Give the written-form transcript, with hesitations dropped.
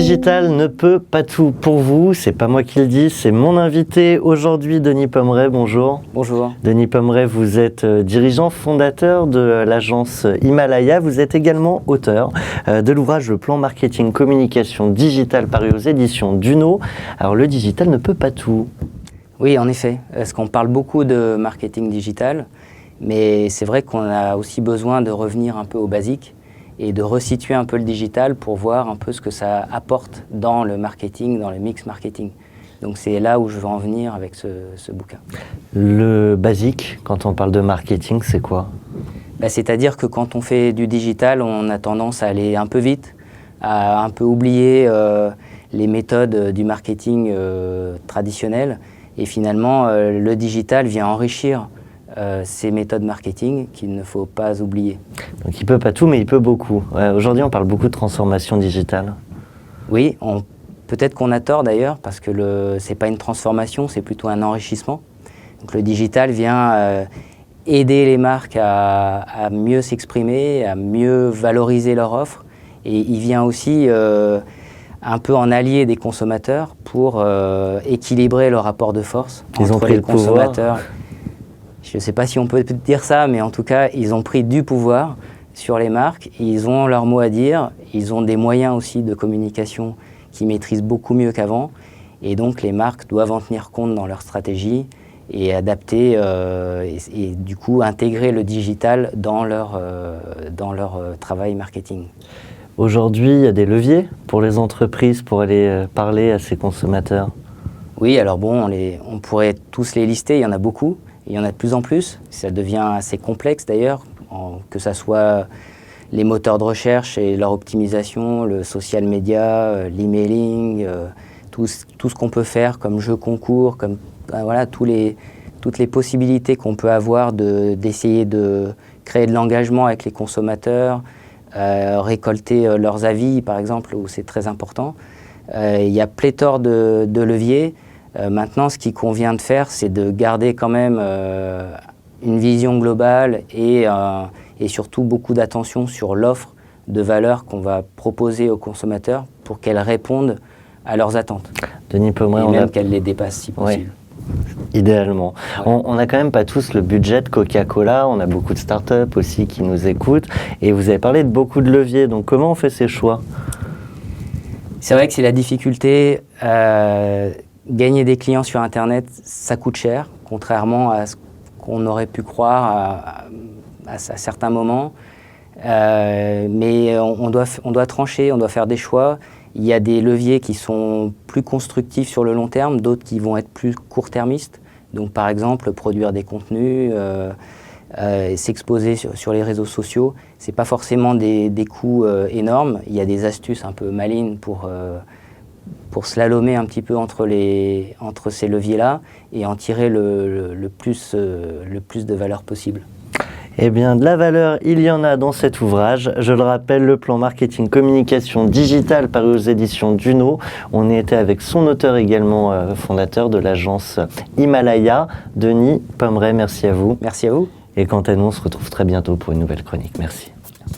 digital ne peut pas tout pour vous, c'est pas moi qui le dis, c'est mon invité aujourd'hui, Denis Pommeret, bonjour. Bonjour. Denis Pommeret, vous êtes dirigeant fondateur de l'agence Himalaya, vous êtes également auteur de l'ouvrage Le plan marketing communication digitale paru aux éditions Duno. Alors le digital ne peut pas tout. Oui, en effet, parce qu'on parle beaucoup de marketing digital, mais c'est vrai qu'on a aussi besoin de revenir un peu aux basiques et de resituer un peu le digital pour voir un peu ce que ça apporte dans le marketing, dans le mix marketing. Donc c'est là où je veux en venir avec ce bouquin. Le basique, quand on parle de marketing, c'est quoi ? C'est-à-dire que quand on fait du digital, on a tendance à aller un peu vite, à un peu oublier les méthodes du marketing traditionnel. Et finalement, le digital vient enrichir ces méthodes marketing qu'il ne faut pas oublier. Donc il ne peut pas tout, mais il peut beaucoup. Aujourd'hui, on parle beaucoup de transformation digitale. Oui, peut-être qu'on a tort d'ailleurs, parce que ce n'est pas une transformation, c'est plutôt un enrichissement. Donc le digital vient aider les marques à mieux s'exprimer, à mieux valoriser leur offre. Et il vient aussi un peu en allié des consommateurs pour équilibrer le rapport de force entre les consommateurs. Je ne sais pas si on peut dire ça, mais en tout cas, ils ont pris du pouvoir sur les marques. Ils ont leur mot à dire. Ils ont des moyens aussi de communication qu'ils maîtrisent beaucoup mieux qu'avant. Et donc, les marques doivent en tenir compte dans leur stratégie et adapter et du coup intégrer le digital dans leur travail marketing. Aujourd'hui, il y a des leviers pour les entreprises pour aller parler à ces consommateurs. Oui, alors bon, on pourrait tous les lister, il y en a beaucoup. Il y en a de plus en plus. Ça devient assez complexe d'ailleurs, que ce soit les moteurs de recherche et leur optimisation, le social media, l'emailing, tout ce qu'on peut faire comme jeu concours, comme voilà, toutes les possibilités qu'on peut avoir d'essayer de créer de l'engagement avec les consommateurs, récolter leurs avis par exemple, où c'est très important. Il y a pléthore de leviers. Maintenant, ce qu'il convient de faire, c'est de garder quand même une vision globale et surtout beaucoup d'attention sur l'offre de valeur qu'on va proposer aux consommateurs pour qu'elles répondent à leurs attentes. Denis Pommeret, et même qu'elles les dépassent si possible. Oui, idéalement. Ouais. On n'a quand même pas tous le budget de Coca-Cola, on a beaucoup de startups aussi qui nous écoutent et vous avez parlé de beaucoup de leviers, donc comment on fait ces choix ? C'est vrai que c'est la difficulté. Gagner des clients sur Internet, ça coûte cher, contrairement à ce qu'on aurait pu croire à certains moments. Mais on doit trancher, on doit faire des choix. Il y a des leviers qui sont plus constructifs sur le long terme, d'autres qui vont être plus court-termistes. Donc par exemple, produire des contenus, s'exposer sur les réseaux sociaux, ce n'est pas forcément des coûts énormes. Il y a des astuces un peu malines pour slalomer un petit peu entre ces leviers-là et en tirer le plus de valeur possible. Eh bien, de la valeur, il y en a dans cet ouvrage. Je le rappelle, le plan marketing communication digitale paru aux éditions Duno. On y était avec son auteur également, fondateur de l'agence Himalaya. Denis Pommeret, merci à vous. Merci à vous. Et quant à nous, on se retrouve très bientôt pour une nouvelle chronique. Merci. Merci.